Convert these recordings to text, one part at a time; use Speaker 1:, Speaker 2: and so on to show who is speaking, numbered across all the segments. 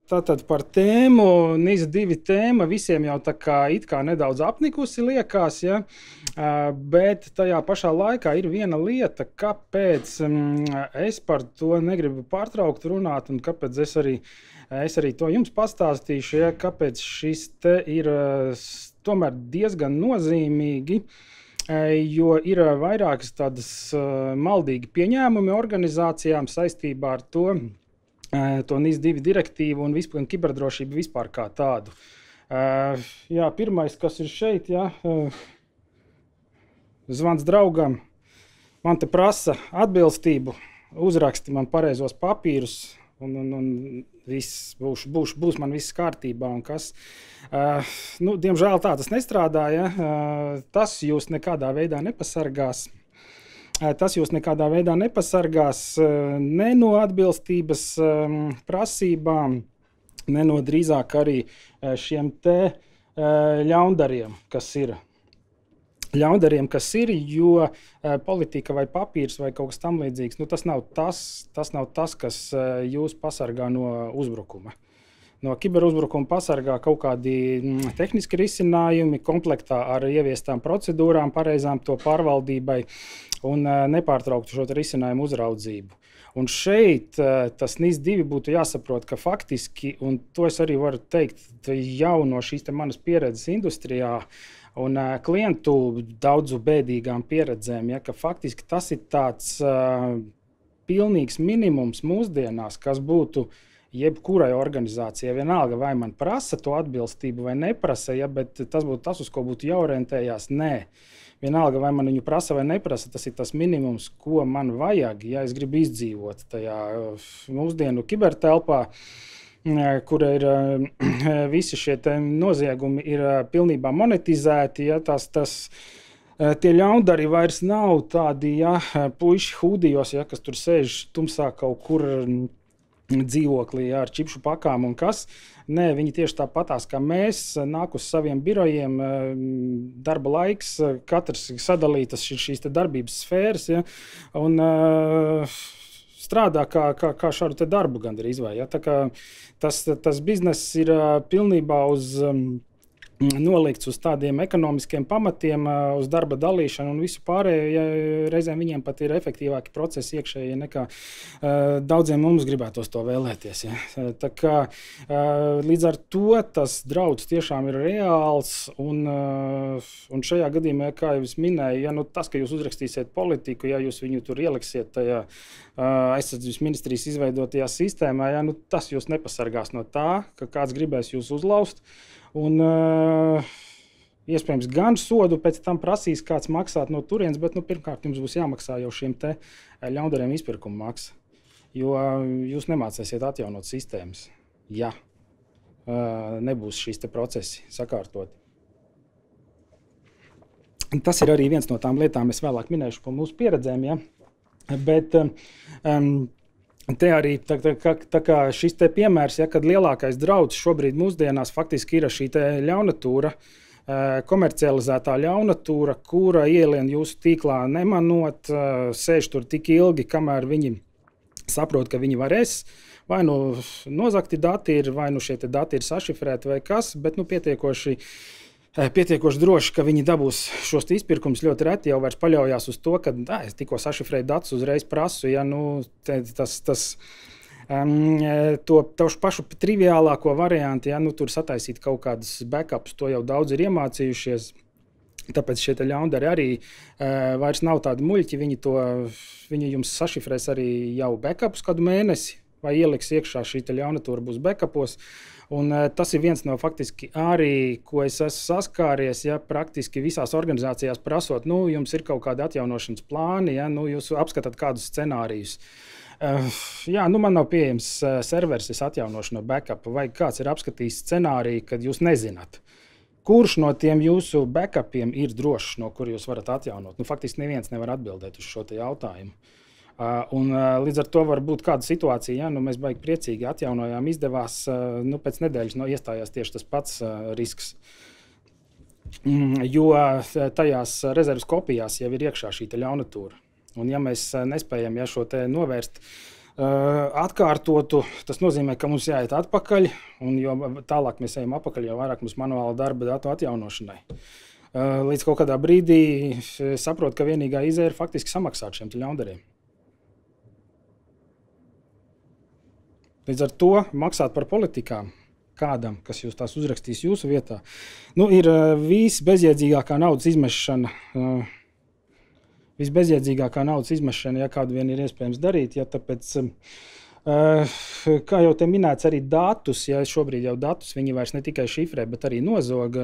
Speaker 1: Tātad par tēmu, NIS2 tēma visiem jau tā kā it kā nedaudz apnikusi liekas, ja? Bet tajā pašā laikā ir viena lieta, kāpēc es par to negribu pārtraukt runāt un kāpēc es arī to jums pastāstīšu, ja? Kāpēc šis te ir tomēr diezgan nozīmīgi, jo ir vairākas tādas maldīgi pieņēmumi organizācijām saistībā ar to NIS2 direktīvu un vispār kiberdrošību vispār kā tādu. Jā, pirmais, kas ir šeit, jā, zvans draugam, man te prasa atbilstību, uzraksti man pareizos papīrus un viss būs man viss kārtībā un kas. Diemžēl tā tas nestrādā, ja? Tas jūs nekādā veidā nepasargās. Tas jūs nekādā veidā nepasargās ne no atbilstības prasībām, ne no drīzāk arī šiem te ļaundariem, kas ir. Jo politika vai papīrs vai kaut kas tam līdzīgs, tas nav tas, kas jūs pasargā no uzbrukuma. No kiberuzbrukuma pasargā kaut kādi tehniski risinājumi komplektā ar ieviestām procedūrām, pareizām to pārvaldībai un nepārtrauktu šo risinājumu uzraudzību. Un šeit tas NIS2 būtu jāsaprot, ka faktiski, un to es arī varu teikt jau no šīs manas pieredzes industrijā un klientu daudzu bēdīgām pieredzēm, ja, ka faktiski tas ir tāds pilnīgs minimums mūsdienās, kas būtu jebkurai organizācijai. Vienalga, vai man prasa to atbilstību vai neprasa, ja, bet tas būtu tas, uz ko būtu jāorientējās. Nē. Vienalga, vai man viņu prasa vai neprasa, tas ir tas minimums, ko man vajag, ja es gribu izdzīvot tajā mūsdienu kibertelpā, kur ir visi šie noziegumi ir pilnībā monetizēti. Ja, tie ļaundari vairs nav tādi puiši hūdijos, ja, kas tur sēž tumsā kaut kur dzīvoklī ar čipšu pakām un kas. Nē, viņi tieši tāpatās kā mēs, nāk uz saviem birojiem, darba laiks, katrs sadalītas šīs darbības sfēras, ja, un strādā kā šādu darbu gandrīz vai. Ja. Tā kā tas bizness ir pilnībā nolikts uz tādiem ekonomiskiem pamatiem, uz darba dalīšanu un visu pārējo, ja reizēm viņiem pat ir efektīvāki procesi iekšēji nekā daudziem mums gribētos to vēlēties. Ja. Tā kā līdz ar to tas draudz tiešām ir reāls un šajā gadījumā, kā jau es minēju, ja, tas, ka jūs uzrakstīsiet politiku, ja jūs viņu tur ieliksiet tajā aizsardzības ministrijas izveidotajā sistēmā, ja, tas jūs nepasargās no tā, ka kāds gribēs jūs uzlaust. Un iespējams gan sodu pēc tam prasīs kāds maksāt no turienes, bet pirmkārt jums būs jāmaksā jau šiem te ļaundariem izpirkuma maksa, jo jūs nemācēsiet atjaunot sistēmas, ja nebūs šīs te procesi sakārtoti. Tas ir arī viens no tām lietām, es vēlāk minēšu par mūsu pieredzēm, ja? Bet te arī tā kā šis te piemērs, ja, kad lielākais draudz šobrīd mūsdienās faktiski ir šī te ļaunatūra, komercializētā ļaunatūra, kura ielien jūsu tīklā nemanot, sēž tur tik ilgi, kamēr viņi saprot, ka viņi varēs. Vai nozakti dati ir, vai šie te dati ir sašifrēti vai kas, bet pietiekoši droši, ka viņi dabūs šos izpirkumus. Ļoti reti jau vairs paļaujās uz to, ka es tikko sašifrēju datus, uzreiz prasu, ja, to pašu triviālāko variantu, ja, tur sataisīt kaut kādus backups, to jau daudz ir iemācījušies. Tāpēc šie ļaundari arī vairs nav tādi muļķi, viņi jums sašifrēs arī jau backupus kādu mēnesi, vai ieliks iekšā šī ļaunatūra būs backupos. Un tas ir viens no faktiski arī, ko es esmu saskāries, ja praktiski visās organizācijās prasot, jums ir kaut kādi atjaunošanas plāni, ja, jūs apskatāt kādus scenārijus. Man nav pieejams serveris, es atjaunošu no backupa, vai kāds ir apskatījis scenāriju, kad jūs nezināt, kurš no tiem jūsu backupiem ir drošs, no kur jūs varat atjaunot. Faktiski neviens nevar atbildēt uz šo jautājumu. Un līdz ar to var būt kāda situācija, ja mēs baigi priecīgi atjaunojām, izdevās, pēc nedēļas iestājās tieši tas pats risks. Jo tajās rezerves kopijās jau ir iekšā šī ļaunatūra. Un ja mēs nespējam šo te novērst atkārtotu, tas nozīmē, ka mums jāiet atpakaļ, un jo tālāk mēs ejam atpakaļ, jo vairāk mums manuāla darba datu atjaunošanai. Līdz kaut kādā brīdī saprotu, ka vienīgā izēja ir faktiski samaksāt šiem ļaundariem. Līdz ar to maksāt par politikām kādam, kas jūs tās uzrakstīs jūsu vietā, ir visbezjēdzīgākā naudas izmešana. Visbezjēdzīgākā naudas izmešana, ja kādu vien ir iespējams darīt, ja tāpēc, kā jau te minēts, arī datus, ja šobrīd jau datus viņi vairs ne tikai šifrē, bet arī nozog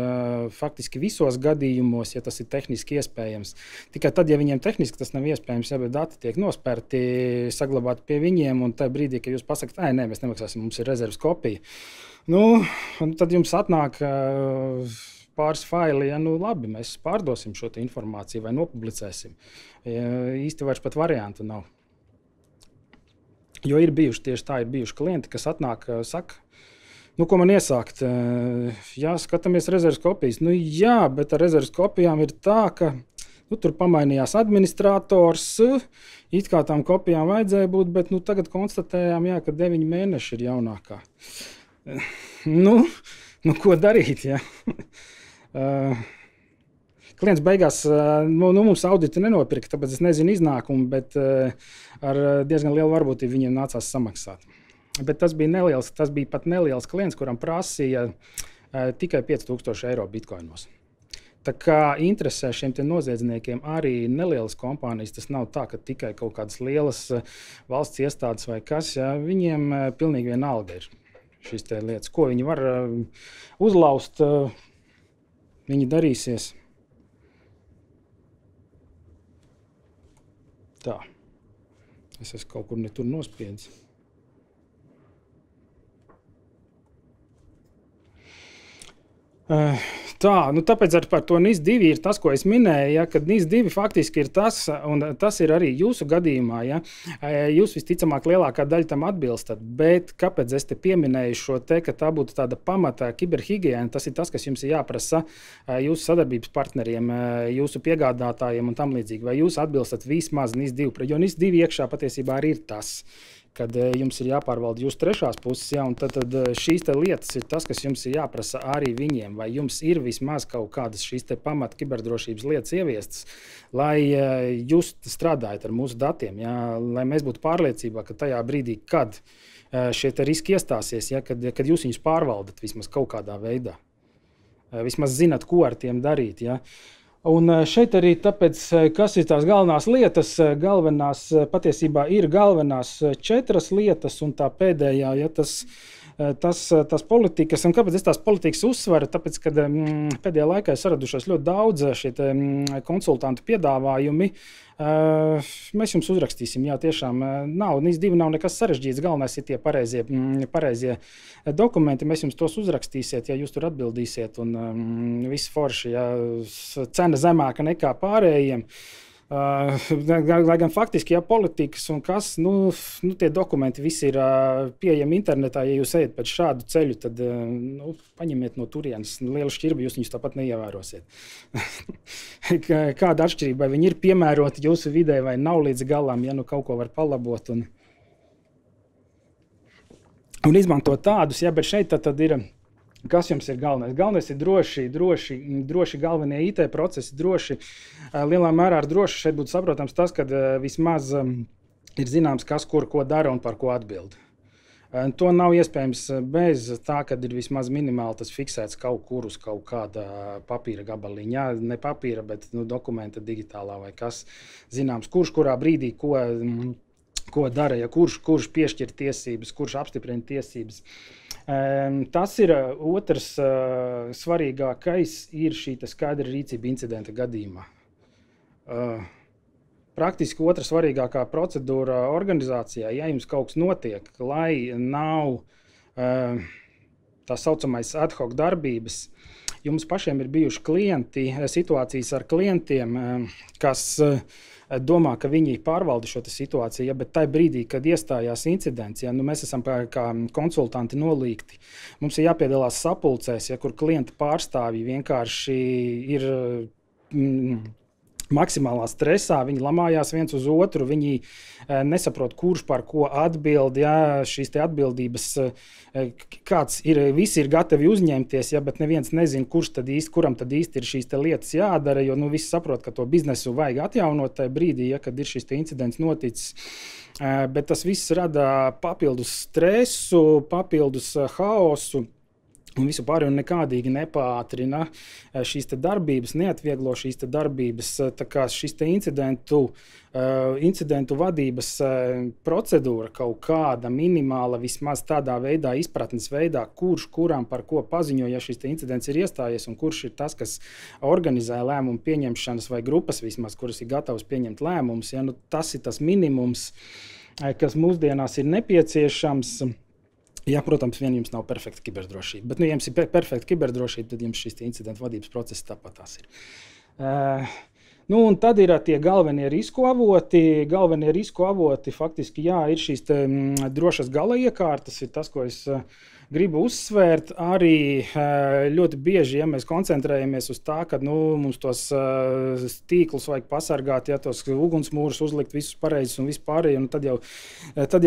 Speaker 1: faktiski visos gadījumos, ja tas ir tehniski iespējams. Tikai tad, ja viņiem tehniski tas nav iespējams, ja bet dati tiek nospērti, saglabāti pie viņiem, un tajā brīdī, ka jūs pasakāt, nē, mēs nemaksāsim, mums ir rezerves kopija, tad jums atnāk pāris faili, labi, mēs pārdosim šo informāciju vai nopublicēsim. Īsti vairs pat variantu nav. Jo ir bijuši klienti, kas atnāk, saka, ko man iesākt? Jā, skatāmies rezerves kopijas. Jā, bet ar rezerves kopijām ir tā, ka tur pamainījās administrators, it kā tām kopijām vajadzēja būt, bet tagad konstatējām, ka 9 mēneši ir jaunākā. Ko darīt, ja? Klients beigās mums auditi nenopirka, tāpēc es nezinu iznākumu, bet ar diezgan lielu varbūtību viņiem nācās samaksāt. Bet tas bija pat neliels klients, kuram prasīja tikai 5000 eiro bitkoinos. Tā kā interesē šiem noziedzniekiem arī nelielas kompānijas, tas nav tā, ka tikai kaut kādas lielas valsts iestādes vai kas, ja, viņiem pilnīgi vienalga ir šīs lietas. Ko viņi var uzlaust, viņi darīsies. Tā. Es esmu kaut kur ne tur nospiedis. Tāpēc par to NIS2 ir tas, ko es minēju, ka NIS2 faktiski ir tas, un tas ir arī jūsu gadījumā. Ja? Jūs visticamāk lielākā daļa tam atbilstat, bet kāpēc es te pieminēju šo te, ka tā būtu tāda pamata kiberhigiēna, tas ir tas, kas jums ir jāprasa jūsu sadarbības partneriem, jūsu piegādātājiem un tam līdzīgi. Vai jūs atbilstat vismaz NIS2, jo NIS2 iekšā patiesībā arī ir tas, kad jums ir jāpārvalda jūsu trešās puses, ja, un tad šīs lietas ir tas, kas jums ir jāprasa arī viņiem, vai jums ir vismaz kaut kādas šīs pamata kiberdrošības lietas ieviestas, lai jūs strādājat ar mūsu datiem, ja, lai mēs būtu pārliecībā, ka tajā brīdī, kad šie riski iestāsies, ja, kad jūs viņus pārvaldat vismaz kaut kādā veidā, vismaz zinat, ko ar tiem darīt, ja. Un šeit arī tāpēc, kas ir tās galvenās lietas, patiesībā ir galvenās 4 lietas, un tā pēdējā, ja tas politikas, un kāpēc es tās politikas uzsveru, tāpēc, kad pēdējā laikā ir saradušos ļoti daudz šie konsultantu piedāvājumi, mēs jums uzrakstīsim, jā, tiešām NIS2 nav nekas sarežģīts, galvenais ir tie pareizie dokumenti, mēs jums tos uzrakstīsiet, ja jūs tur atbildīsiet, un viss forši, ja cena zemāka nekā pārējiem. Lai gan faktiski, ja politikas un kas, tie dokumenti visi ir pieejami internetā, ja jūs ejat pēc šādu ceļu, tad paņemiet no turienes lielu šķirbu, jūs viņus tāpat neievērosiet. Kāda atšķirība, vai viņi ir piemēroti jūsu vidē vai nav līdz galam, ja kaut ko var palabot un izmantot tādus, ja, bet šeit tad ir. Kas jums ir galvenais? Galvenais ir droši galvenie IT procesi, droši, lielā mērā ar droši šeit būtu saprotams tas, ka vismaz ir zināms, kas kur ko dara un par ko atbild. To nav iespējams bez tā, ka ir vismaz minimāli tas fiksēts kaut kur uz kaut kāda papīra gabaliņa. Ne papīra, bet dokumenta digitālā vai kas zināms, kurš kurā brīdī ko dara, ja kurš piešķir tiesības, kurš apstiprina tiesības. Tas ir otrs svarīgākais, ir šī skaidra rīcība incidenta gadījumā. Praktiski otra svarīgākā procedūra organizācijā, ja jums kaut kas notiek, lai nav tā saucamais ad hoc darbības, jums pašiem ir bijuši situācijas ar klientiem, kas domā, ka viņi pārvalda šo situāciju, ja, bet tajā brīdī, kad iestājās incidents, ja, mēs esam kā konsultanti nolīgti, mums ir jāpiedalās sapulcēs, ja, kur klienta pārstāvji vienkārši ir maksimālā stresā, viņi lamājās viens uz otru, viņi nesaprot, kurš par ko atbild, ja šīs te atbildības, kāds ir, visi ir gatavi uzņemties, ja, bet neviens nezin, kuram tad īsti ir šīs te lietas jādara, jo visi saprot, ka to biznesu vajag atjaunot tajā brīdī, ja, kad ir šis te incidents noticis. Bet tas viss rada papildus stresu, papildus haosu. Un visu pārējo nekādīgi nepātrina šīs te darbības, neatvieglo šīs te darbības. Tā kā šis te incidentu vadības procedūra kaut kāda minimāla, vismaz tādā veidā, izpratnes veidā, kurš kuram par ko paziņo, ja šis te incidents ir iestājies, un kurš ir tas, kas organizē lēmumu pieņemšanas vai grupas vismaz, kuras ir gatavas pieņemt lēmumus. Ja, tas ir tas minimums, kas mūsdienās ir nepieciešams. Jā, protams, jums nav perfekta kiberdrošība, bet, ja jums ir perfekta kiberdrošība, tad jums šis incidentu vadības process tāpat tās ir. Un tad ir tie galvenie risku avoti. Galvenie risku avoti faktiski, jā, ir šīs drošas gala iekārtas, ir tas, ko es gribu uzsvērt. Arī ļoti bieži, ja mēs koncentrējamies uz tā, ka mums tos tīklus vajag pasargāt, ja tos ugunsmūrus uzlikt visus pareizus un vispārēji, un tad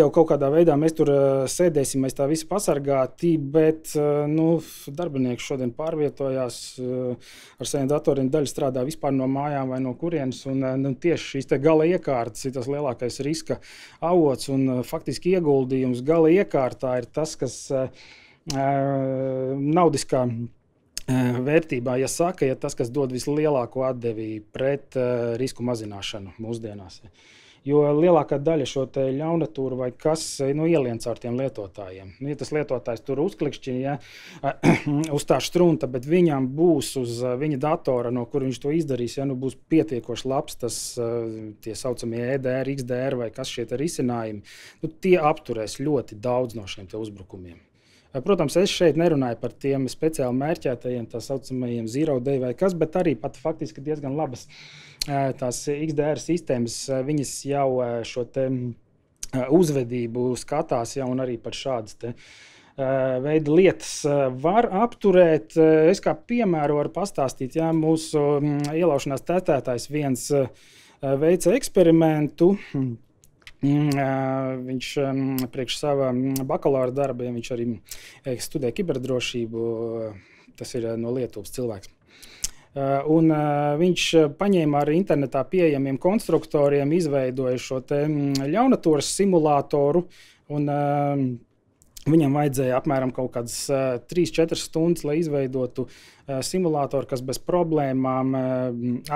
Speaker 1: jau kaut kādā veidā mēs tur sēdēsim, mēs tā visi pasargāti, bet darbinieki šodien pārvietojās ar saviem datoriem, daļa strādā vispār no mājām vai no kurienes, un tieši šīs te gala iekārtas ir tas lielākais riska avots, un faktiski ieguldījums gala iekārtā ir tas, kas naudiskā vērtībā, ja saka, tas, kas dod vislielāko atdevi pret risku mazināšanu mūsdienās. Jo lielākā daļa šo te ļaunatūru vai kas ielien caur tiem lietotājiem. Ja tas lietotājs tur uzklikšķina, ja, uzstāž strunta, bet viņam būs uz viņa datora, no kur viņš to izdarīs, ja būs pietiekoši labs tas tie saucamie EDR, XDR vai kas šie te risinājumi, tie apturēs ļoti daudz no šiem te uzbrukumiem. Protams, es šeit nerunāju par tiem speciāli mērķētajiem, tā saucamajiem zero day vai kas, bet arī pat faktiski diezgan labas tās XDR sistēmas, viņas jau šo te uzvedību skatās, ja, un arī par šādas te veida lietas var apturēt. Es kā piemēru varu pastāstīt, ja mūsu ielaušanās testētājs viens veica eksperimentu. Viņš priekš sava bakalaura darba, ja viņš arī studē kiberdrošību, tas ir no Lietuvas cilvēks. Un viņš paņēma ar internetā pieejamiem konstruktoriem, izveidoja šo te ļaunatūras simulātoru, un viņam vajadzēja apmēram kaut kādas 3-4 stundas, lai izveidotu simulātoru, kas bez problēmām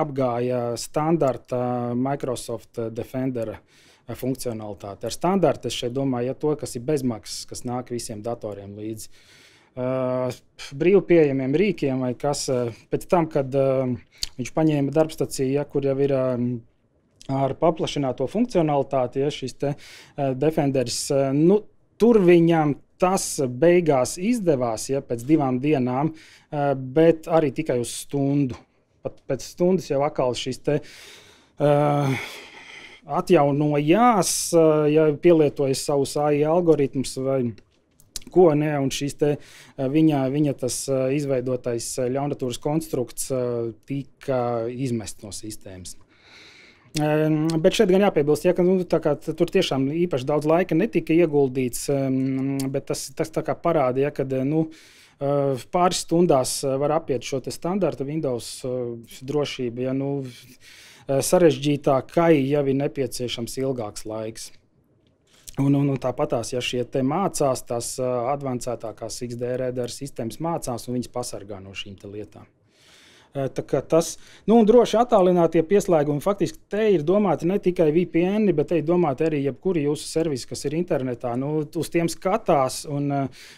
Speaker 1: apgāja standarta Microsoft Defender funkcionalitāti. Ar standartu es šeit domāju, ja to, kas ir bezmaksas, kas nāk visiem datoriem līdzi. Brīvpieejamiem rīkiem vai kas, pēc tam, kad viņš paņēma darbstaciju, ja, kur jau ir ar paplašināto funkcionalitāti, ja, šis te Defenders, tur viņam tas beigās izdevās, ja, pēc 2 dienām, bet arī tikai uz stundu. Pat pēc stundas jau atkal šis te atjaunojās, ja pielietoja savus AI algoritmus vai ko ne, un šīs te viņa tas izveidotais ļaunatūras konstrukts tika izmests no sistēmas. Bet šeit gan jāpiebilst, ja, ka tur tiešām īpaši daudz laika netika ieguldīts, bet tas tā kā parāda, ja, kad pāris stundās var apiet šo te standarta Windows drošību, ja sarežģītākai jau ir nepieciešams ilgāks laiks. Un tāpatās, ja šie te mācās, tās advancētākās XDR sistēmas mācās un viņas pasargā no šīm te lietām. Tā kā tas, un droši attālinātie pieslēgumi, faktiski te ir domāti ne tikai VPN, bet te ir domāti arī jebkuri jūsu servisi, kas ir internetā, uz tiem skatās, un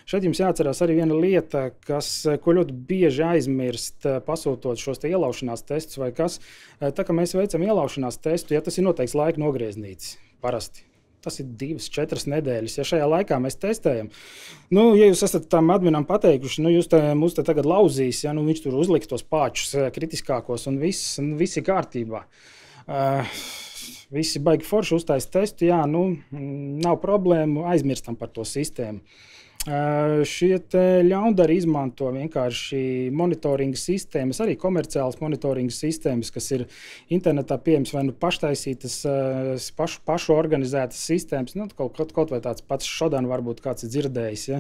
Speaker 1: šeit jums jāatcerās arī viena lieta, ko ļoti bieži aizmirst, pasūtot šos te ielaušanās testus vai kas, tā kā mēs veicam ielaušanās testu, ja tas ir noteikts laika nogrieznītis, parasti. Tas ir 2-4 nedēļas, ja šajā laikā mēs testējam. Ja jūs esat tam adminam pateikuši, jūs mūs te tagad lauzīs, ja, viņš tur uzliks tos pāčus kritiskākos un viss ir kārtībā. Visi baigi forši uztais testu, jā, nav problēmu, aizmirstam par to sistēmu. Šie ļaundari izmanto vienkārši monitoringa sistēmas, arī komerciālas monitoringa sistēmas, kas ir internetā pieejamas vai nu paštaisītas, pašu organizētas sistēmas. Nu, kaut vai tāds pats šodien varbūt kāds ir dzirdējis. Ja?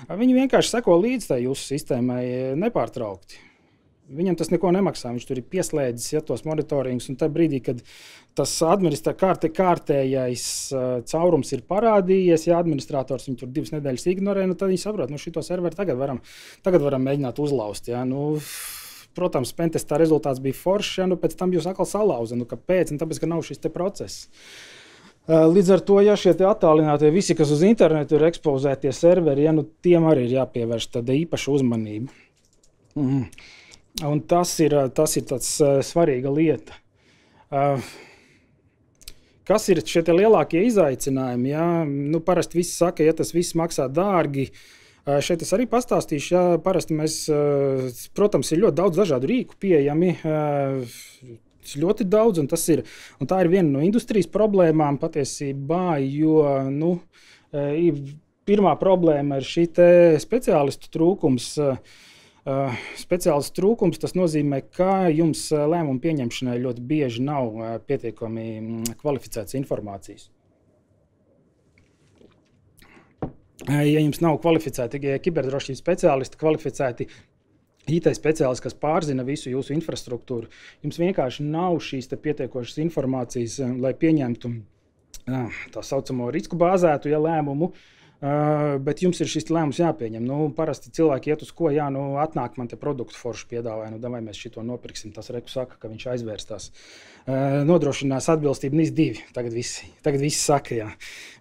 Speaker 1: Viņi vienkārši seko līdz tai jūsu sistēmai nepārtraukti. Viņam tas neko nemaksā. Viņš tur ir pieslēdzis tos monitoringus. Un tajā brīdī, kad tas kārtējais caurums ir parādījies, ja administrators viņu tur 2 nedēļas ignorē, tad viņi saprot, šito serveri tagad varam mēģināt uzlauzt. Ja? Protams, pentestā rezultāts bija foršs, ja? Pēc tam jūs atkal salauza. Kāpēc? Tāpēc, ka nav šis process. Līdz ar to, ja šie attālinātie visi, kas uz internetu ir ekspozētie serveri, ja? Tiem arī ir jāpievērš tāda īpaša uzmanība. Un tas ir tāds svarīga lieta. Kas ir šie lielākie izaicinājumi? Ja? Parasti visi saka, ja tas viss maksā dārgi. Šeit es arī pastāstīšu, ja parasti mēs, protams, ir ļoti daudz dažādu rīku pieejami. Ļoti daudz, un tā ir viena no industrijas problēmām patiesībā, jo pirmā problēma ir šī speciālistu trūkums. Speciālistu trūkums, tas nozīmē, ka jums lēmumu pieņemšanai ļoti bieži nav pietiekami kvalificētas informācijas. Ja jums nav kvalificēti kiberdrošības speciālisti, kvalificēti IT speciālisti, kas pārzina visu jūsu infrastruktūru, jums vienkārši nav šīs pietiekošas informācijas, lai pieņemtu tā saucamo risku bāzētu lēmumu. Bet jums ir šis lēmums jāpieņem. Parasti cilvēki iet uz ko, atnāk man te produktu foršu piedāvāja, vai mēs šito nopirksim. Tas reku saka, ka viņš aizvērstās. Nodrošinās atbilstību NIS2. Tagad visi saka, jā.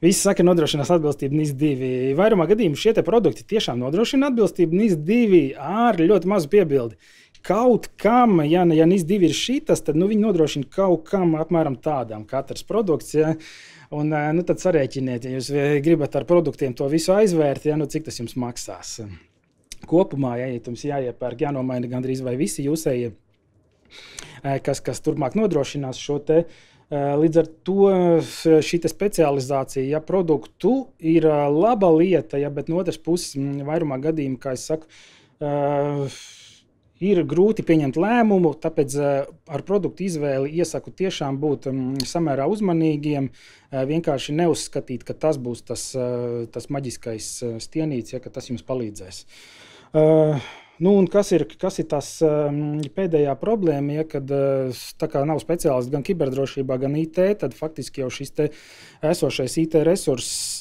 Speaker 1: Visi saka, nodrošinās atbilstību NIS2. Vairumā gadījumu šie produkti tiešām nodrošina atbilstību NIS2 ar ļoti mazu piebildi. Kaut kam, ja NIS2 ir šitas, tad viņi nodrošina kaut kam apmēram tādām katrs produkts. Ja. Un, tad sarēķiniet, ja jūs gribat ar produktiem to visu aizvērt, cik tas jums maksās. Kopumā, ja jums jāiepērk, jānomaina gandrīz vai visi jūsējie, kas turpmāk nodrošinās šo te. Līdz ar to šī specializācija produktu ir laba lieta, bet no otras puses vairumā gadījumu, kā es saku, ir grūti pieņemt lēmumu, tāpēc ar produktu izvēli iesaku tiešām būt samērā uzmanīgiem, vienkārši neuzskatīt, ka tas būs tas maģiskais stienīts, ka tas jums palīdzēs. Un kas ir tas pēdējā problēma, kad tā kā nav speciālisti gan kiberdrošībā, gan IT, tad faktiski jau šis esošais IT resurss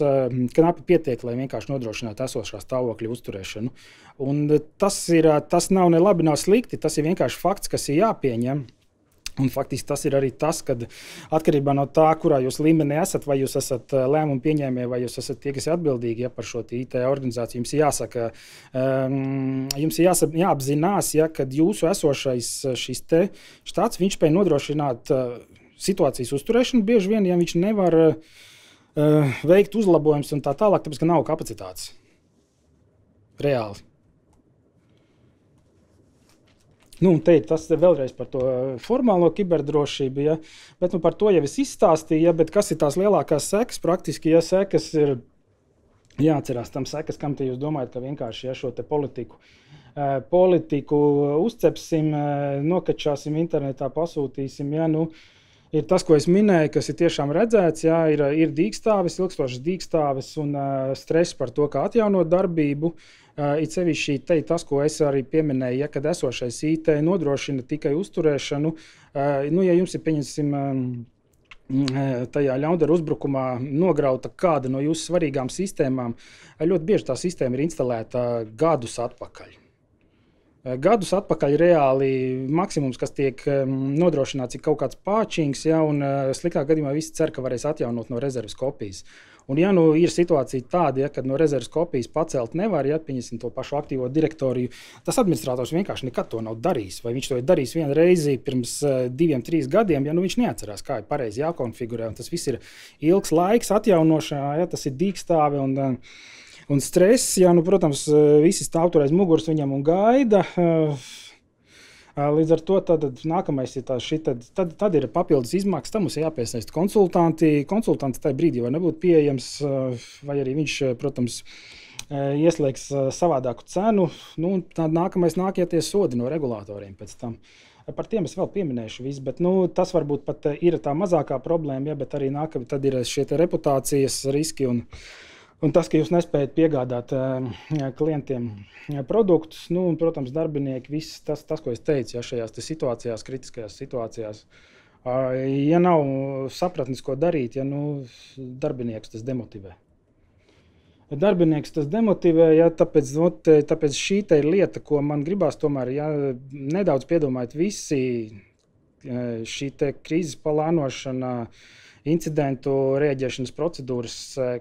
Speaker 1: knapi pietiek, lai vienkārši nodrošinātu esošā stāvokļa uzturēšanu. Un tas nav ne labi, nav slikti, tas ir vienkārši fakts, kas ir jāpieņem. Un faktiski tas ir arī tas, kad atkarībā no tā, kurā jūs līmenī esat, vai jūs esat lēmumu pieņēmēji, vai jūs esat tie, kas ir atbildīgi par šo IT organizāciju, jums jāsaka, jums jāapzinās, kad jūsu esošais šis štāts, viņš spēj nodrošināt situācijas uzturēšanu, bieži vien, ja viņš nevar veikt uzlabojumus un tā tālāk, tāpēc, ka nav kapacitātes. Reāli. Te ir tas vēlreiz par to formālo kiberdrošību, ja? Bet par to jau es izstāstīju, ja? Bet kas ir tās lielākās sekas? Praktiski, ja sekas ir jāatcerās tam sekas, kam te jūs domājat, ka vienkārši šo te politiku uzcepsim, nokačāsim internetā, pasūtīsim, ja? Ir tas, ko es minēju, kas ir tiešām redzēts, ja? Ir dīkstāves, ilgstošas dīkstāves un stress par to, kā atjaunot darbību. It sevišķi tas, ko es arī pieminēju, ja kad esošais IT nodrošina tikai uzturēšanu, ja jums ir, pieņemsim, tajā ļaundaru uzbrukumā nograuta kāda no jūsu svarīgām sistēmām, ļoti bieži tā sistēma ir instalēta gadus atpakaļ. Gadus atpakaļ reāli maksimums, kas tiek nodrošināts, ir kaut kāds pāčings, ja, un sliktā gadījumā visi cer, ka varēs atjaunot no rezerves kopijas. Un ja ir situācija tāda, ja, kad no rezerves kopijas pacelt nevar, ja pieņemsim to pašu aktīvo direktoriju, tas administrators vienkārši nekad to nav darījis. Vai viņš to ir darījis vienu reizi pirms 2-3 gadiem, ja viņš neatcerās, kā ir pareizi jākonfigurē. Un tas viss ir ilgs laiks atjaunošanā, ja, tas ir dīkstāve un stress. Ja, protams, visi stāv tur aiz muguras viņam un gaida. Līdz ar to nākamais ir tad ir papildus izmaksas, tam mums jāpiesaista konsultanti. Konsultants tajā brīdī var nebūt pieejams, vai arī viņš, protams, ieslēgs savādāku cenu, nu, tad nākamais nākieties sodi no regulātoriem pēc tam. Par tiem es vēl pieminēšu visu, bet tas varbūt pat ir tā mazākā problēma, ja, bet arī tad ir šie reputācijas riski un tas, ka jūs nespējat piegādāt klientiem produktus, nu, un, protams, darbinieki, viss tas, ko es teicu, ja, šajās situācijās, kritiskajās situācijās. Ja nav sapratnis, ko darīt, ja, darbinieks tas demotivē. Darbinieks tas demotivē, ja, tāpēc šī ir lieta, ko man gribās tomēr nedaudz piedomāt visi šī krīzes plānošana, incidentu rēģēšanas procedūras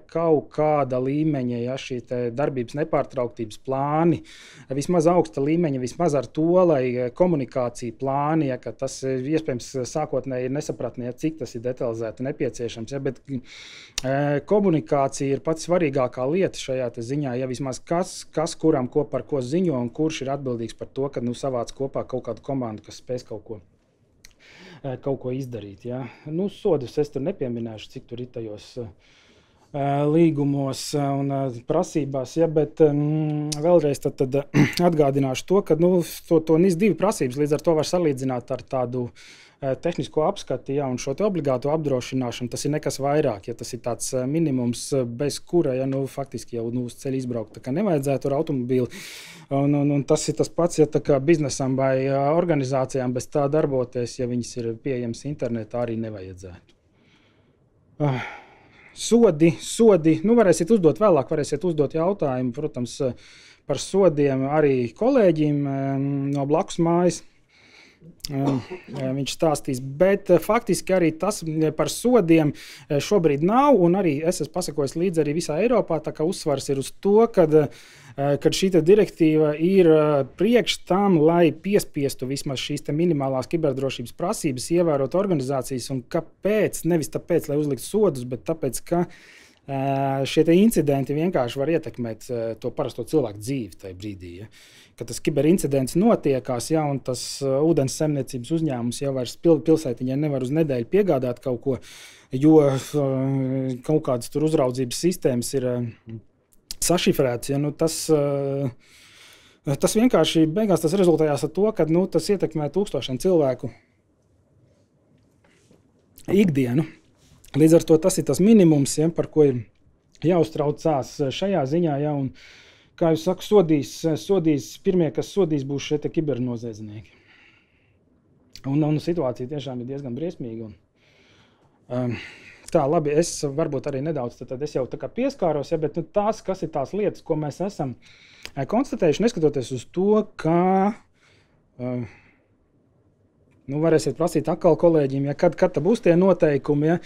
Speaker 1: kaut kāda līmeņa, ja šī darbības nepārtrauktības plāni, vismaz augsta līmeņa, vismaz ar to, lai komunikācija plāni, ja, ka tas iespējams sākotnēji ir nesapratni, ja, cik tas ir detalizēti nepieciešams, ja, bet komunikācija ir pats svarīgākā lieta šajā ziņā, ja vismaz kas kuram par ko ziņo un kurš ir atbildīgs par to, ka savāc kopā kaut kādu komandu, kas spēs kaut ko izdarīt. Ja. Sodus es tur nepieminēšu, cik tur ir tajos līgumos un prasībās, ja, bet vēlreiz tad atgādināšu to, ka to NIS2 prasības līdz ar to var salīdzināt ar tādu tehnisko apskati, ja, un šo obligāto apdrošināšanu, tas ir nekas vairāk, ja tas ir tāds minimums, bez kura, ja, faktiski jau uz ceļa izbraukt, tā kā nevajadzētu ar automobīli. Un tas ir tas pats, ja tā kā biznesam vai organizācijām bez tā darboties, ja viņas ir pieejams internetā, arī nevajadzētu. Sodi, varēsiet uzdot vēlāk, varēsiet uzdot jautājumu, protams, par sodiem arī kolēģim no blakus mājas. Viņš stāstīs, bet faktiski arī tas par sodiem šobrīd nav, un arī es esmu pasakojis līdzi arī visā Eiropā, tā kā uzsvars ir uz to, kad šī direktīva ir priekš tam, lai piespiestu vismaz šīs minimālās kiberdrošības prasības ievērot organizācijas, un kāpēc, nevis tāpēc, lai uzlikt sodus, bet tāpēc, ka šie incidenti vienkārši var ietekmēt to parasto cilvēku dzīvi tajā brīdī. Ja? Kad tas kiberincidents notiekās, ja, un tas ūdens saimniecības uzņēmums jau vairs pilsētiņai nevar uz nedēļu piegādāt kaut ko, jo kaut kādas tur uzraudzības sistēmas ir sašifrētas. Ja, tas vienkārši beigās tas rezultējās ar to, ka tas ietekmē tūkstošiem cilvēku ikdienu. Līdz ar to tas ir tas minimums, ja, par ko ir jāuztraucās šajā ziņā. Ja, un, kā jūs sakat, sodīs pirmie, kas sodīs, būs šie kibernoziedznieki. Un situācija tiešām ir diezgan briesmīga. Tā, labi, es varbūt arī nedaudz, tad es jau tā kā pieskāros, ja, bet tās, kas ir tās lietas, ko mēs esam konstatējuši, neskatoties uz to, ka varēsiet prasīt atkal kolēģiem, ja, kad būs tie noteikumi, ja,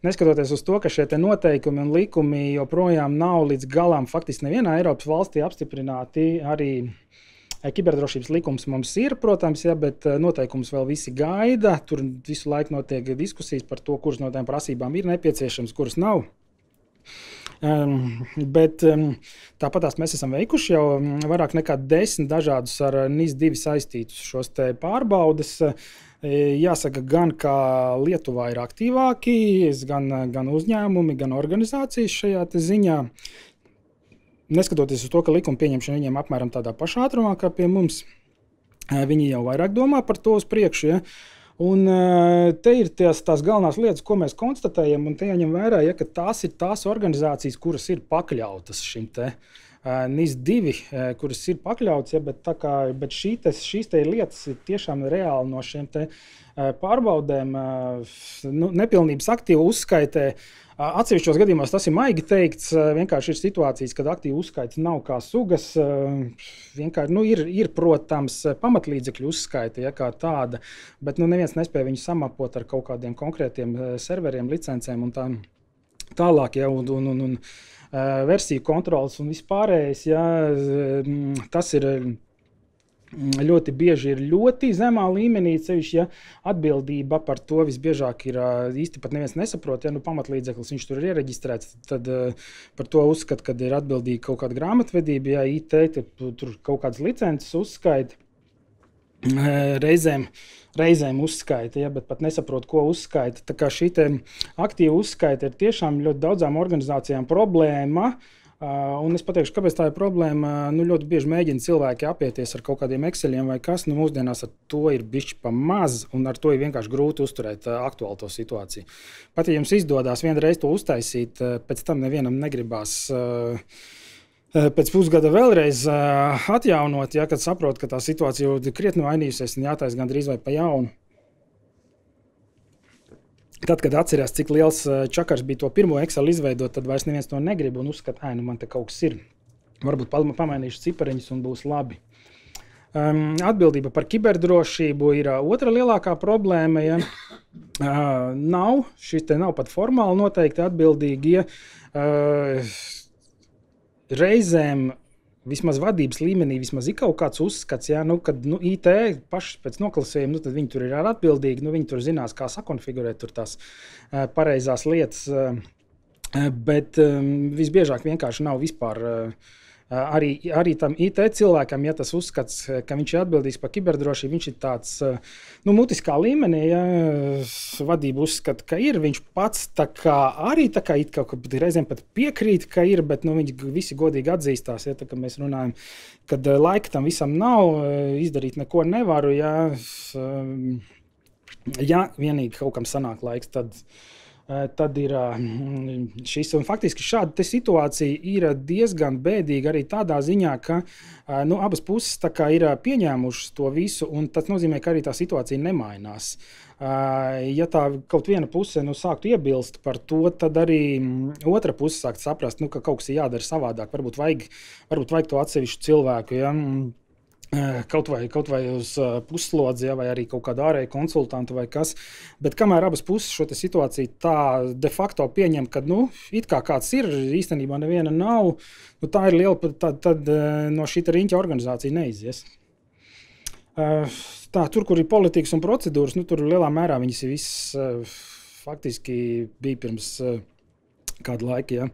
Speaker 1: neskatoties uz to, ka šie noteikumi un likumi joprojām nav līdz galam faktiski nevienā Eiropas valstī apstiprināti, arī kiberdrošības likums mums ir, protams, ja, bet noteikums vēl visi gaida, tur visu laiku notiek diskusijas par to, kuras no tām prasībām ir nepieciešams, kuras nav. Bet tāpatās mēs esam veikuši jau vairāk nekā 10 dažādus ar NIS2 saistītus šos te pārbaudes. Jāsaka, gan kā Lietuvā ir aktīvāki, gan uzņēmumi, gan organizācijas šajā ziņā. Neskatoties uz to, ka likuma pieņemšana viņiem apmēram tādā pašā ātrumā kā pie mums, viņi jau vairāk domā par to uz priekšu. Ja? Un te ir tās galvenās lietas, ko mēs konstatējam, un te jāņem vērā, ja, ka tās ir tās organizācijas, kuras ir pakļautas šim te NIS2, kuras ir pakļauts, ja, bet šīs te lietas ir tiešām reāli no šiem te pārbaudēm, nepilnības aktīvu uzskaitē. Atsevišķos gadījumos tas ir maigi teikts, vienkārši ir situācijas, kad aktīvu uzskaits nav kā sugas, vienkārši, ir, protams, pamatlīdzekļu uzskaita, ja, kā tāda, bet neviens nespēja viņu samapot ar kaut kādiem konkrētiem serveriem, licencēm un tā tālāk, ja, un versiju kontrolas un vispārējais, ja, tas ir ļoti bieži ir ļoti zemā līmenī, sevišķi, ja atbildība par to visbiežāk ir īsti pat neviens nesaprot, ja pamatlīdzeklis viņš tur ir iereģistrēts, tad par to uzskat, kad ir atbildīga kaut kāda grāmatvedība, ja IT, tur kaut kādas licences uzskaita, reizēm uzskaita, ja, bet pat nesaprot, ko uzskaita. Tā kā šī aktīva uzskaita ir tiešām ļoti daudzām organizācijām problēma, Un es pateikšu, kāpēc tā ir problēma. Ļoti bieži mēģina cilvēki apieties ar kaut kādiem Exceliem vai kas. Mūsdienās ar to ir bišķi pa maz, un ar to ir vienkārši grūti uzturēt aktuālu to situāciju. Pat ja jums izdodas vienreiz to uztaisīt, pēc tam nevienam negribās pēc pusgada vēlreiz atjaunot, ja, kad saprot, ka tā situācija jau krietni mainījusies un jātaisa gandrīz vai pa jaunu. Tad, kad atcerās, cik liels čakars bija to pirmo Excel izveidot, tad vairs neviens to negrib un uzskata, man te kaut kas ir. Varbūt pamainīšu cipariņus un būs labi. Atbildība par kiberdrošību ir otra lielākā problēma. Ja? Šis te nav pat formāli noteikti atbildīgi. Ja? Reizēm vismaz vadības līmenī vismaz ir kaut kāds uzskats, ja, kad IT paši pēc noklasējuma, tad viņi tur ir atbildīgi, viņi tur zinās, kā sakonfigurēt tur tās pareizās lietas, bet visbiežāk vienkārši nav vispār arī tam IT cilvēkam, ja tas uzskats, ka viņš ir atbildīgs par kiberdrošību, viņš ir tāds mutiskā līmenī, ja vadība uzskata, ka ir, viņš pats arī it kaut kā reizēm pat piekrīt, ka ir, bet viņi visi godīgi atzīstās, ja, ka mēs runājam, kad laika tam visam nav, izdarīt neko nevaru, ja vienīgi kaut kam sanāk laiks, tad ir šis, un faktiski šāda situācija ir diezgan bēdīga arī tādā ziņā, ka abas puses ir pieņēmušas to visu, un tas nozīmē, ka arī tā situācija nemainās. Ja tā kaut viena puse sāktu iebilst par to, tad arī otra puse sākt saprast, ka kaut kas ir jādara savādāk, varbūt vajag to atsevišķu cilvēku, ja? Kaut vai uz pusslodzi, ja, vai arī kaut kādu ārēju konsultantu vai kas. Bet kamēr abas puses šo situāciju tā de facto pieņem, ka it kā kāds ir, īstenībā neviena nav, tā ir liela, tad no šī riņķa organizācija neizies. Tur, kur ir politikas un procedūras, tur lielā mērā viņas ir viss faktiski bija pirms kādu laiku. Ja.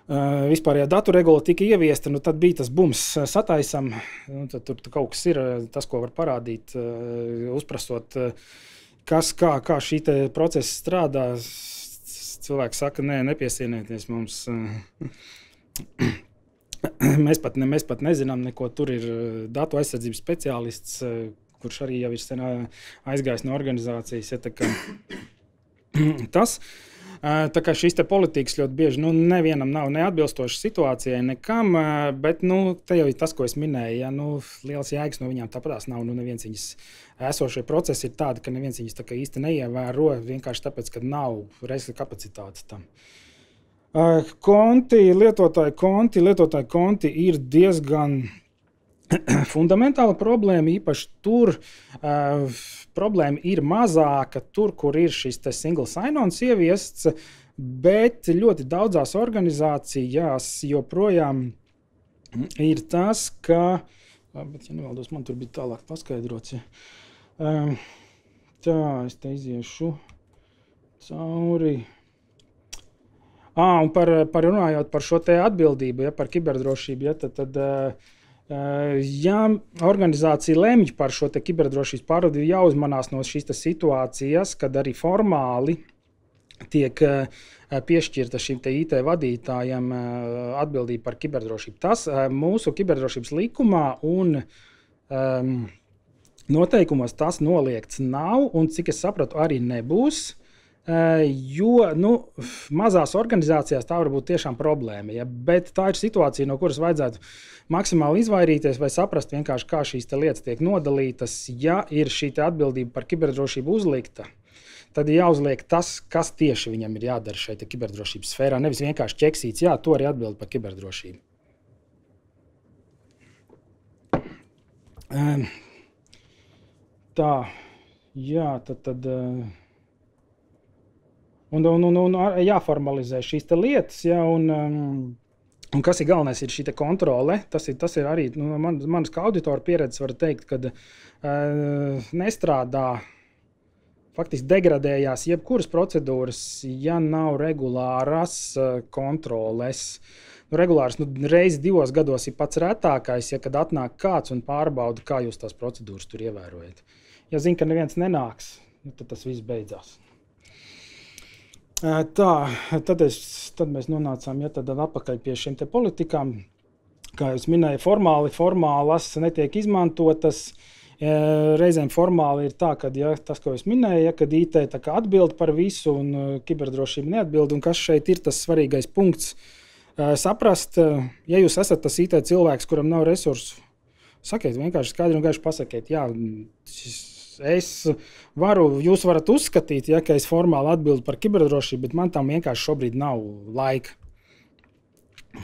Speaker 1: Vispārējā datu regula tika ieviesta, tad bija tas bums sataisam, tad tur kaut kas ir, tas, ko var parādīt, uzprasot, kā šī te procesa strādā. Cilvēki saka, nepiesienieties mums, mēs pat nezinām neko, tur ir datu aizsardzības speciālists, kurš arī jau ir sen aizgājis no organizācijas. Ja, tas. Tā kā šīs politikas ļoti bieži nevienam nav neatbilstošas situācijai nekam, bet te jau ir tas, ko es minēju. Ja, liels jēgas no viņām tāpatās nav. Neviens viņas esošie procesi ir tādi, ka neviens viņas īsti neievēro, vienkārši tāpēc, ka nav reizes kapacitātes tam. Lietotāju konti ir diezgan fundamentāla problēma, īpaši tur problēma ir mazāka, tur, kur ir šis single sign-ons ieviests, bet ļoti daudzās organizācijās joprojām ir tas, ka, bet ja nevaldos, man tur bija tālāk paskaidrots, ja. Es te iziešu cauri. Un runājot par šo te atbildību, ja, par kiberdrošību, ja, tad ja organizācija lemj par šo te kiberdrošības pārvaldību, jāuzmanās no šīs situācijas, kad arī formāli tiek piešķirta šim te IT vadītājam atbildība par kiberdrošību. Tas mūsu kiberdrošības likumā un noteikumos tas noliegts nav, un cik es sapratu, arī nebūs. Jo mazās organizācijās tā var būt tiešām problēma, ja, bet tā ir situācija, no kuras vajadzētu maksimāli izvairīties vai saprast vienkārši, kā šīs lietas tiek nodalītas. Ja ir šī atbildība par kiberdrošību uzlikta, tad jāuzliek tas, kas tieši viņam ir jādara šeit kiberdrošības sfērā, nevis vienkārši ķeksīts, to arī atbild par kiberdrošību. Tad un jāformalizē šīs lietas, ja, un kas ir galvenais, ir šī kontrole. Tas ir arī manas kā auditora pieredzes, var teikt, kad nestrādā, faktiski degradējās jebkuras procedūras, ja nav regulāras kontroles. Regulārs reizi 2 gados ir pats retākais, ja kad atnāk kāds un pārbauda, kā jūs tās procedūras tur ievērojat. Ja zina, ka neviens nenāks, tad tas viss beidzās. Tā, tad mēs nonācām atpakaļ pie šiem te politikām. Kā jūs minēju, formālas netiek izmantotas. Reizēm formāli ir tā, ka tas, ko jūs minēju, kad IT atbild par visu un kiberdrošība neatbild, un kas šeit ir tas svarīgais punkts, saprast, ja jūs esat tas IT cilvēks, kuram nav resursu, sakiet vienkārši skaidri un gaiši pasakiet, jā, jūs varat uzskatīt, ka es formāli atbildu par kiberdrošību, bet man tam vienkārši šobrīd nav laika.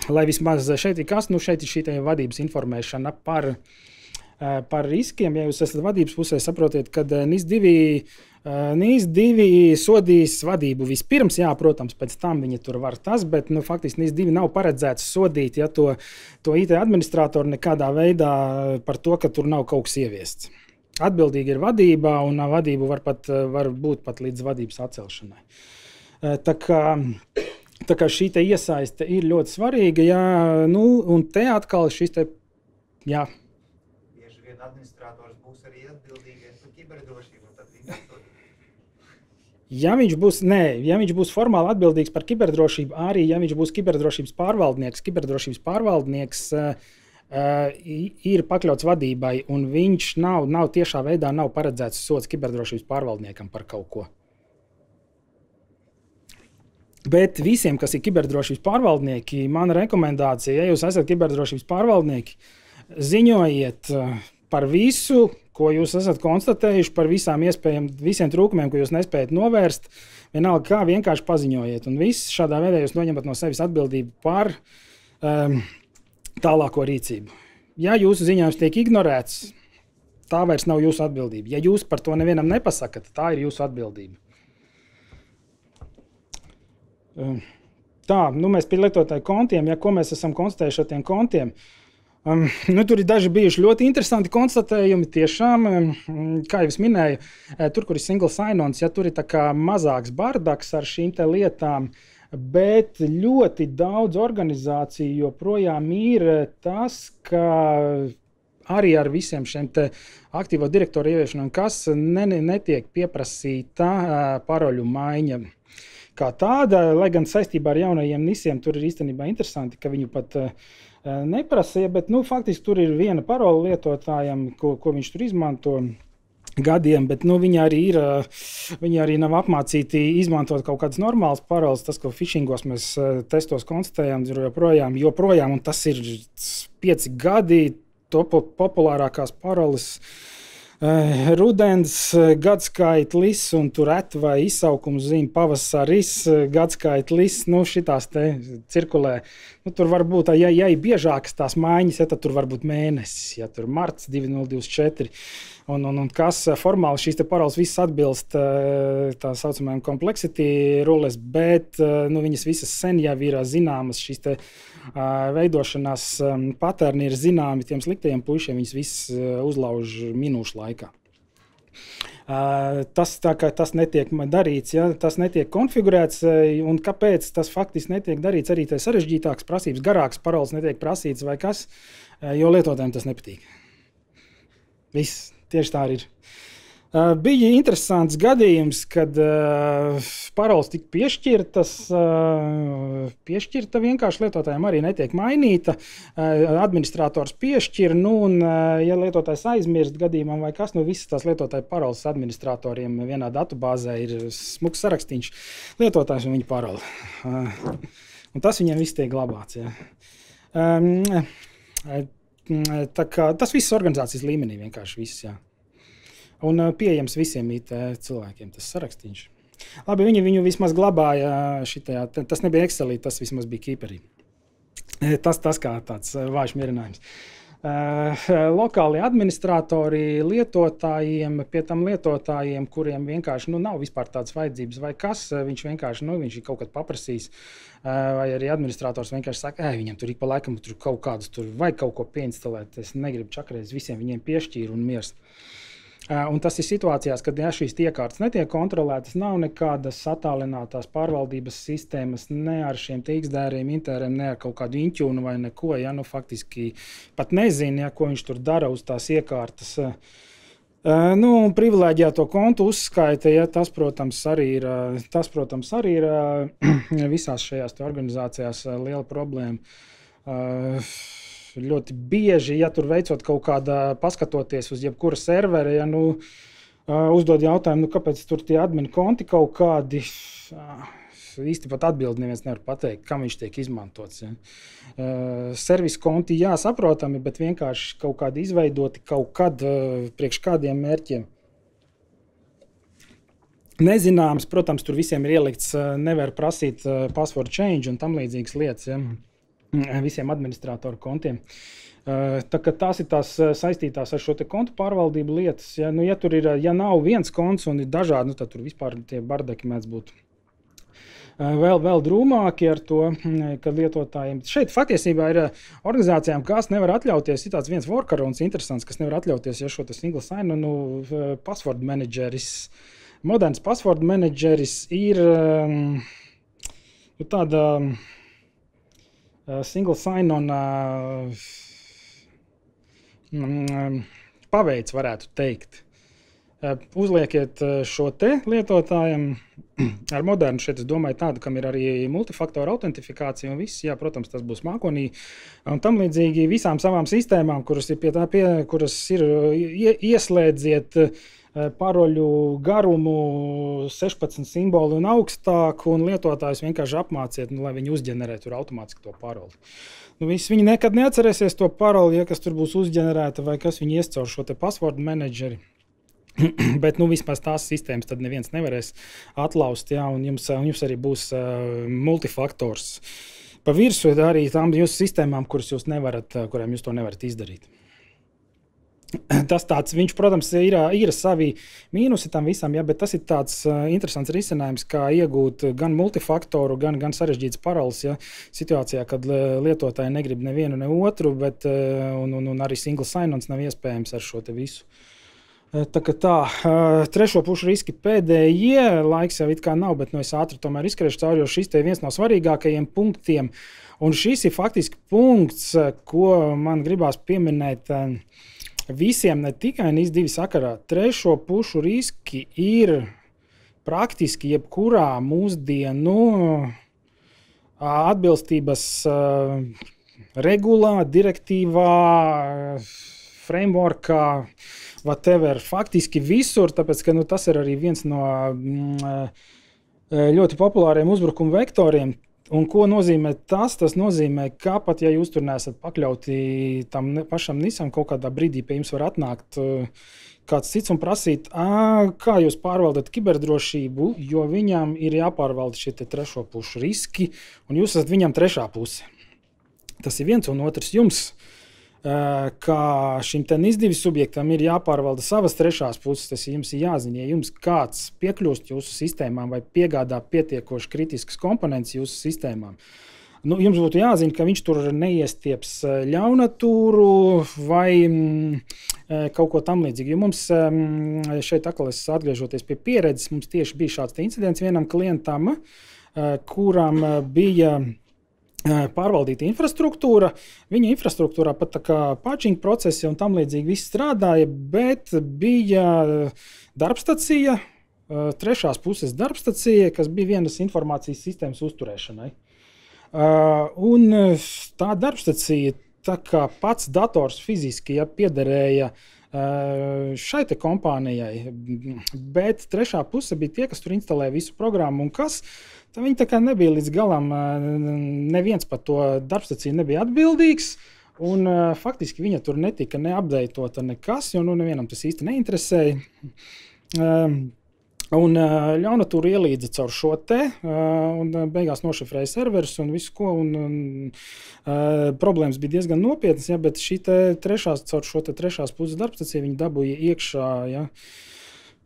Speaker 1: Lai vismaz šeit ir kas, šeit ir šī vadības informēšana par riskiem. Ja jūs esat vadības pusē, saprotiet, ka NIS2 sodīs vadību vispirms, jā, protams, pēc tam viņi tur var tas, bet faktiski NIS2 nav paredzēts sodīt, ja to IT administratoru nekādā veidā par to, ka tur nav kaut kas ieviests. Atbildīgi ir vadība, un vadību var būt pat līdz vadības atcelšanai. Tā kā šī iesaiste ir ļoti svarīga, jā, un te atkal šis te, jā.
Speaker 2: Bieži vien administrators būs arī atbildīgais par kiberdrošību, tad viņš
Speaker 1: Ja viņš būs formāli atbildīgs par kiberdrošību, arī ja viņš būs kiberdrošības pārvaldnieks ir pakļauts vadībai, un viņš nav tiešā veidā paredzēts sods kiberdrošības pārvaldniekam par kaut ko. Bet visiem, kas ir kiberdrošības pārvaldnieki, mana rekomendācija, ja jūs esat kiberdrošības pārvaldnieki, ziņojiet par visu, ko jūs esat konstatējuši, par visiem trūkumiem, ko jūs nespējat novērst. Vienalga, kā vienkārši paziņojiet. Un viss šādā veidā jūs noņemat no sevis atbildību par tālāko rīcību. Ja jūsu ziņojums tiek ignorēts, tā vairs nav jūsu atbildība. Ja jūs par to nevienam nepasakat, tā ir jūsu atbildība. Tā, mēs pie lietotāju kontiem, ko mēs esam konstatējuši ar tiem kontiem. Tur ir daži bijuši ļoti interesanti konstatējumi. Tiešām, kā jau es minēju, tur, kur ir single sign-ons, tur ir tā kā mazāks bardaks ar šīm te lietām, bet ļoti daudz organizāciju joprojām ir tas, ka arī ar visiem šiem te aktīvo direktoru ieviešanu, kas netiek pieprasīta paroļu maiņa. Kā tāda, lai gan saistībā ar jaunajiem NIS-iem tur ir īstenībā interesanti, ka viņu pat neprasīja, bet faktiski tur ir viena parola lietotājam, ko viņš tur izmanto gadiem, bet viņi arī nav apmācīti izmantot kaut kādas normālas parolas. Tas, ko phishingos mēs testos konstatējam, joprojām, un tas ir 5 gadi, populārākās parolas. Rudens, gadskaitlis un tur vai izsaukums zīme pavasaris, gadskaitlis, šitās te cirkulē. Tur var būt, ja ir biežākas tās maiņas, tad tur var būt mēnesis, ja tur marts 2024. Un kas formāli šīs te paroles visas atbilst tā saucamajām complexity rules, bet viņas visas sen jau ir zināmas, šīs te veidošanās paterni ir zināmi tiem sliktajiem puišiem, viņas visas uzlauž minūšu laikā. Tas netiek darīts, tas netiek konfigurēts, un kāpēc tas faktiski netiek darīts, arī tā sarežģītākas prasības, garākas paroles netiek prasīts vai kas, jo lietotājiem tas nepatīk. Viss, tieši tā ir. Bija interesants gadījums, kad paroles tika piešķirta vienkārši lietotājiem arī netiek mainīta. Administrators piešķir, un ja lietotājs aizmirst gadījumam vai kas, visas tās lietotāju paroles administratoriem vienā datubāzē ir smuks sarakstīns lietotājs un viņa parole. Un tas viņiem viss tiek glabāts. Ja. Tā kā tas viss organizācijas līmenī vienkārši viss, jā. Un pieejams visiem IT cilvēkiem tas sarakstīns. Labi, viņu vismaz glabāja šitajā, tas nebija Excelī, tas vismaz bija Keeperī. Tas kā tāds vājš mierinājums. Lokāli administratori lietotājiem, pie tam lietotājiem, kuriem vienkārši nav vispār tādas vajadzības vai kas, viņš vienkārši, viņš ir kaut kad paprasījis, vai arī administrators vienkārši saka, viņam tur ik pa laikam tur kaut kādus tur vai kaut ko pieinstalēt, es negribu čakarēt, visiem viņiem piešķīru un miers. Un tas ir situācijās, kad šīs iekārtas netiek kontrolētas, nav nekādas attālinātās pārvaldības sistēmas, ne ar šiem XDR-iem, Interiem, ne ar kaut kādu Intune vai neko. Faktiski pat nezina, ko viņš tur dara uz tās iekārtas. Privileģēto kontu uzskaita, ja, tas, protams, arī ir visās šajās organizācijās liela problēma. Ļoti bieži, ja tur veicot kaut kādā, paskatoties uz jebkura servera, ja, uzdod jautājumu, kāpēc tur tie admin konti kaut kādi, īsti pat atbildi neviens nevar pateikt, kam viņš tiek izmantots. Ja. Servis konti, jā, saprotami, bet vienkārši kaut kādi izveidoti kaut kad priekš kādiem mērķiem. Nezināms, protams, tur visiem ir ielikts, nevar prasīt password change un tam līdzīgas lietas, ja, visiem administratoru kontiem. Tā kā tās ir tās saistītās ar šo te kontu pārvaldību lietas, ja, ja tur ir, ja nav viens konts un ir dažādi, tad tur vispār tie bardaki mēdz būt vēl drūmāki ar to, kad lietotājiem. Šeit faktiesībā ir organizācijām, kas nevar atļauties, ir tāds viens workarounds interesants, kas nevar atļauties, ja šo te single sign-on password manageris. Moderns password manageris ir tāda single sign-on paveids, varētu teikt. Uzliekiet šo te lietotājiem ar modernu šeit, es domāju, tādu, kam ir arī multifaktoru autentifikācija un viss, jā, protams, tas būs mākonī. Un tam līdzīgi visām savām sistēmām, kuras ir ieslēdziet paroļu garumu 16 simbolu un augstāku un lietotājus vienkārši apmāciet, lai viņi uzģenerē tur automātiski to paroli. Viņi nekad neatcerēsies to paroli, ja kas tur būs uzģenerēta vai kas viņi ies caur šo te password manageri. Bet vispār tās sistēmas tad neviens nevarēs atlaust, jā, un jums arī būs multifaktors. Pa virsu arī tām jūsu sistēmām, kurām jūs to nevarat izdarīt. Tas tāds, viņš, protams, ir savi mīnusi tam visam, jā, bet tas ir tāds interesants risinājums, kā iegūt gan multifaktoru, gan sarežģītas paroles, jā, situācijā, kad lietotāji negrib nevienu ne otru, bet un arī single sign-ons nav iespējams ar šo te visu. Trešo pušu riski pēdējie, laiks jau it kā nav, bet es ātri tomēr izskriešu cauri, jo šis te viens no svarīgākajiem punktiem. Un šis ir faktiski punkts, ko man gribās pieminēt visiem, ne tikai NIS2 sakarā. Trešo pušu riski ir praktiski jebkurā mūsdienu atbilstības regulā, direktīvā, frameworkā, whatever, faktiski visur, tāpēc, ka tas ir arī viens no ļoti populāriem uzbrukuma vektoriem. Un ko nozīmē tas? Tas nozīmē, ka pat ja jūs tur neesat pakļauti tam pašam NISam, kaut kādā brīdī pie jums var atnākt kāds cits un prasīt, kā jūs pārvaldat kiberdrošību, jo viņam ir jāpārvalda šie trešo pušu riski, un jūs esat viņam trešā puse. Tas ir viens, un otrs jums. Kā šim te NIS2 subjektam ir jāpārvalda savas trešās puses, tas jums ir jāzina, ja jums kāds piekļūst jūsu sistēmām vai piegādā pietiekoši kritiskas komponents jūsu sistēmām. Jums būtu jāzina, ka viņš tur neiestieps ļaunatūru vai kaut ko tam līdzīgi. Jo mums šeit atkal atgriežoties pie pieredzes, mums tieši bija šāds incidents vienam klientam, kuram bija pārvaldīta infrastruktūra. Viņa infrastruktūrā pat tā kā patching procesi un tam līdzīgi viss strādāja, bet bija darbstacija, trešās puses darbstacija, kas bija vienas informācijas sistēmas uzturēšanai. Un tā darbstacija, tā kā pats dators fiziski piederēja šai te kompānijai, bet trešā puse bija tie, kas tur instalēja visu programmu un kas. Viņi tā kā nebija līdz galam, neviens par to darbstaciju nebija atbildīgs, un faktiski viņa tur netika neapdeitota nekas, jo nevienam tas īsti neinteresēja. Un ļaunatūra ielīdza caur šo te, un beigās nošifrēja serverus un visu ko, un problēmas bija diezgan nopietnas, ja, bet šī te caur šo te trešās puses darbstaciju viņi dabūja iekšā, ja,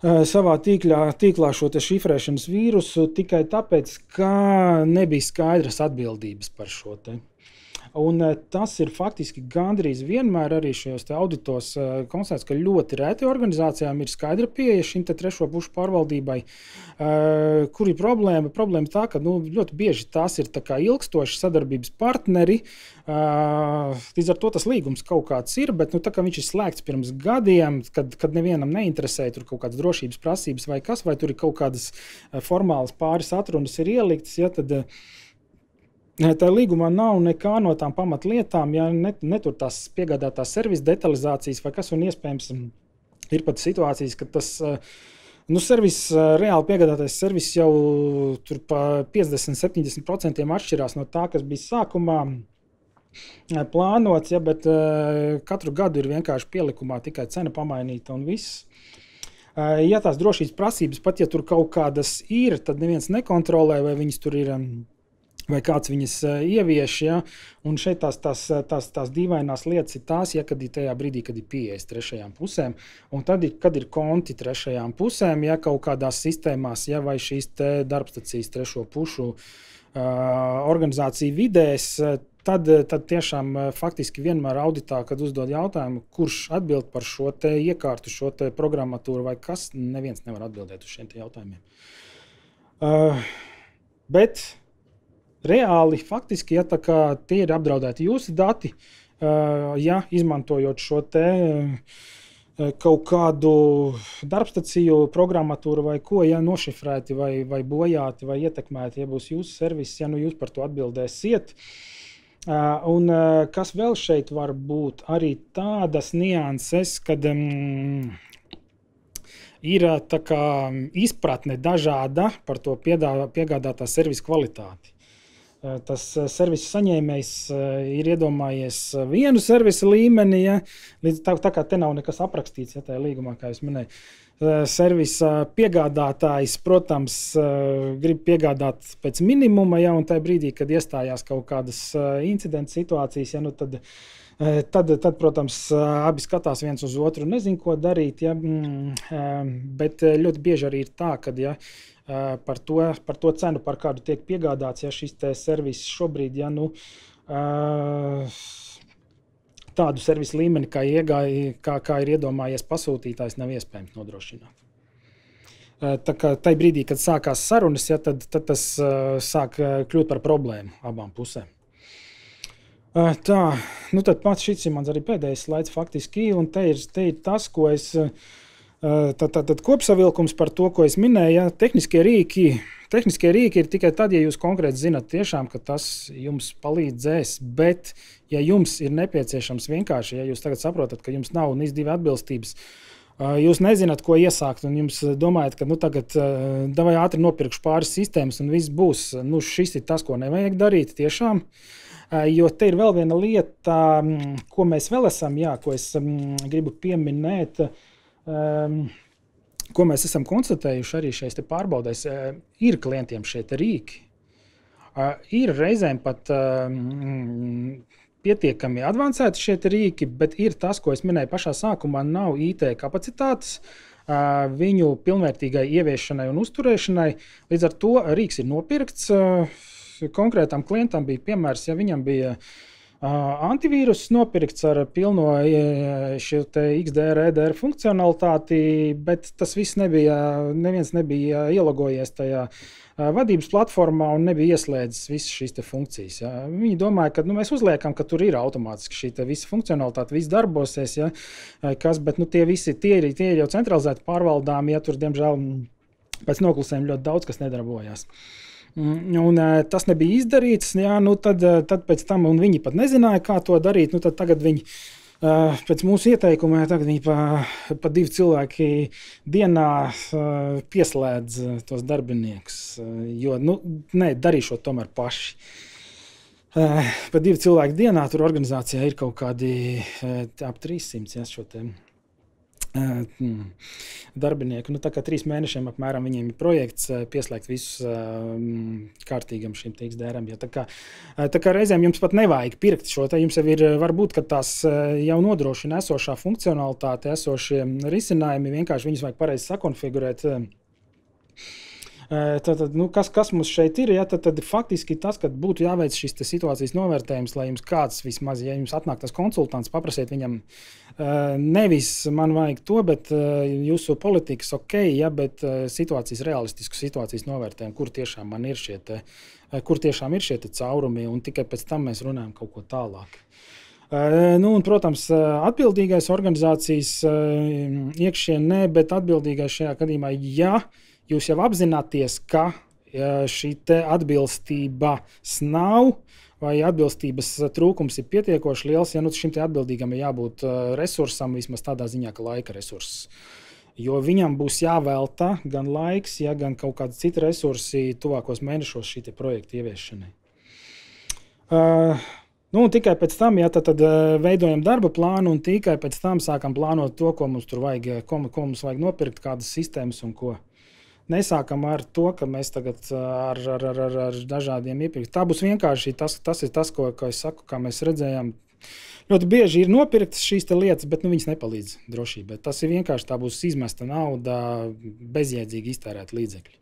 Speaker 1: savā tīklā šo te šifrēšanas vīrusu tikai tāpēc, ka nebija skaidras atbildības par šo te. Un tas ir faktiski gandrīz vienmēr arī šajos auditos konstatēts, ka ļoti reti organizācijām ir skaidra pieeja šim trešo pušu pārvaldībai. Kur ir problēma? Problēma tā, ka ļoti bieži tās ir ilgstoši sadarbības partneri. Līdz ar to tas līgums kaut kāds ir, bet tā kā viņš ir slēgts pirms gadiem, kad nevienam neinteresēja tur kaut kādas drošības prasības vai kas, vai tur ir kaut kādas formālas pāris atrunas ir ieliktas, tad tā līgumā nav nekā no tām pamatlietām, ja netur tās piegādātās servisa detalizācijas vai kas, un iespējams ir pat situācijas, ka tas reāli piegādātais servis jau tur pa 50–70% atšķirās no tā, kas bija sākumā plānots, bet katru gadu ir vienkārši pielikumā tikai cena pamainīta un viss. Ja tās drošības prasības, pat ja tur kaut kādas ir, tad neviens nekontrolē, vai viņas tur ir, vai kāds viņas ievieš, ja? Un šeit tās dīvainās lietas ir tās, ja kad ir tajā brīdī, kad ir pieejas trešajām pusēm, un tad, kad ir konti trešajām pusēm, ja kaut kādās sistēmās, ja vai šīs darbstacijas trešo pušu organizāciju vidēs, tad tiešām faktiski vienmēr auditā, kad uzdod jautājumu, kurš atbild par šo iekārtu, šo programmatūru vai kas, neviens nevar atbildēt uz šiem jautājumiem. Bet reāli, faktiski, ja tie ir apdraudēti jūsu dati, ja izmantojot šo kaut kādu darbstaciju, programmatūru vai ko, ja nošifrēti vai bojāti vai ietekmēti, ja būs jūsu servis, ja jūs par to atbildēsiet. Un kas vēl šeit var būt? Arī tādas nianses, kad ir izpratne dažāda par to piegādātā servisa kvalitāti. Tas servisa saņēmējs ir iedomājies vienu servisa līmeni, ja, tā kā te nav nekas aprakstīts, ja tajā līgumā, kā jūs minēju. Servisa piegādātājs, protams, grib piegādāt pēc minimuma, ja, un tajā brīdī, kad iestājās kaut kādas incidenta situācijas, ja, tad, protams, abi skatās viens uz otru un nezin, ko darīt, ja, bet ļoti bieži arī ir tā, kad, ja, par to cenu, par kādu tiek piegādāts, ja šis servis šobrīd, ja, tādu servisu līmeni, kā ir iedomājies pasūtītājs, nav iespējams nodrošināt. Tā kā tajā brīdī, kad sākās sarunas, ja, tad tas sāk kļūt par problēmu abām pusēm. Tad pats šis ir mans arī pēdējais slaids faktiski, un te ir tas, ko es... Tad kopsavilkums par to, ko es minēju, ja, tehniskie rīki ir tikai tad, ja jūs konkrēti zināt tiešām, ka tas jums palīdzēs, bet ja jums ir nepieciešams vienkārši, ja jūs tagad saprotat, ka jums nav NIS2 atbilstības, jūs nezināt, ko iesākt, un jums domājat, ka tagad davai ātri nopirkšu pāris sistēmas un viss būs, šis ir tas, ko nevajag darīt tiešām. Jo te ir vēl viena lieta, ko mēs vēl esam, ko es gribu pieminēt, ko mēs esam konstatējuši arī šeit pārbaudēs, ir klientiem šeit rīki. Ir reizēm pat pietiekami advancēti šeit rīki, bet ir tas, ko es minēju pašā sākumā, nav IT kapacitātes viņu pilnvērtīgai ieviešanai un uzturēšanai. Līdz ar to rīks ir nopirkts. Konkrētam klientam bija piemērs, ja viņam bija antivīrus nopirkts ar pilno XDR, EDR funkcionalitāti, bet tas viss neviens nebija ielogojies tajā vadības platformā un nebija ieslēdzis visas šīs funkcijas. Ja. Viņi domāja, ka mēs uzliekam, ka tur ir automātiski šī visa funkcionalitāte, viss darbosies, ja, bet tie ir jau centralizēti pārvaldām, ja tur, diemžēl, pēc noklusējuma ļoti daudz kas nedarbojās. Un tas nebija izdarīts, jā, tad pēc tam, un viņi pat nezināja, kā to darīt, tad tagad viņi, pēc mūsu ieteikumā, tagad viņi pa 2 cilvēki dienā pieslēdz tos darbiniekus, jo, darīšot tomēr paši. Pa 2 cilvēki dienā tur organizācijā ir kaut kādi ap 300, jā, šo te darbinieku. Tā kā 3 mēnešiem apmēram viņiem ir projekts pieslēgt visus kārtīgam šim XDR-am. Ja, tā kā reizēm jums pat nevajag pirkt šo, jums jau ir varbūt, ka tās jau nodrošina esošā funkcionalitāte, esošie risinājumi, vienkārši viņus vajag pareizi sakonfigurēt. Kas mums šeit ir? Ja, tad faktiski tas, ka būtu jāveic šis situācijas novērtējums, lai jums kāds vismaz, ja jums atnāk tas konsultants, paprasiet viņam, nevis man vajag to, bet jūsu politikas ok, ja, bet situācijas realistisku situācijas novērtējumu, kur tiešām man ir šie caurumi, un tikai pēc tam mēs runājam kaut ko tālāk. Un, protams, atbildīgais organizācijas iekšienē, bet atbildīgais šajā gadījumā, ja jūs jau apzināties, ka šī atbilstība nav vai atbilstības trūkums ir pietiekoši liels, ja šim atbildīgam ir jābūt resursam, vismaz tādā ziņā, ka laika resurss. Jo viņam būs jāvelta gan laiks, gan kaut kādi citi resursi tuvākos mēnešos šī projekta ieviešanai. Tikai pēc tam, tad veidojam darba plānu un tikai pēc tam sākam plānot to, ko mums tur vajag, ko mums vajag nopirkt, kādas sistēmas un ko. Nesākam ar to, ka mēs tagad ar dažādiem iepirkt. Tā būs vienkārši, tas ir tas, ko es saku, kā mēs redzējām. Ļoti bieži ir nopirktas šīs lietas, bet viņas nepalīdz drošībai. Tas ir vienkārši tā būs izmesta nauda, bezjēdzīgi iztērēt līdzekļi.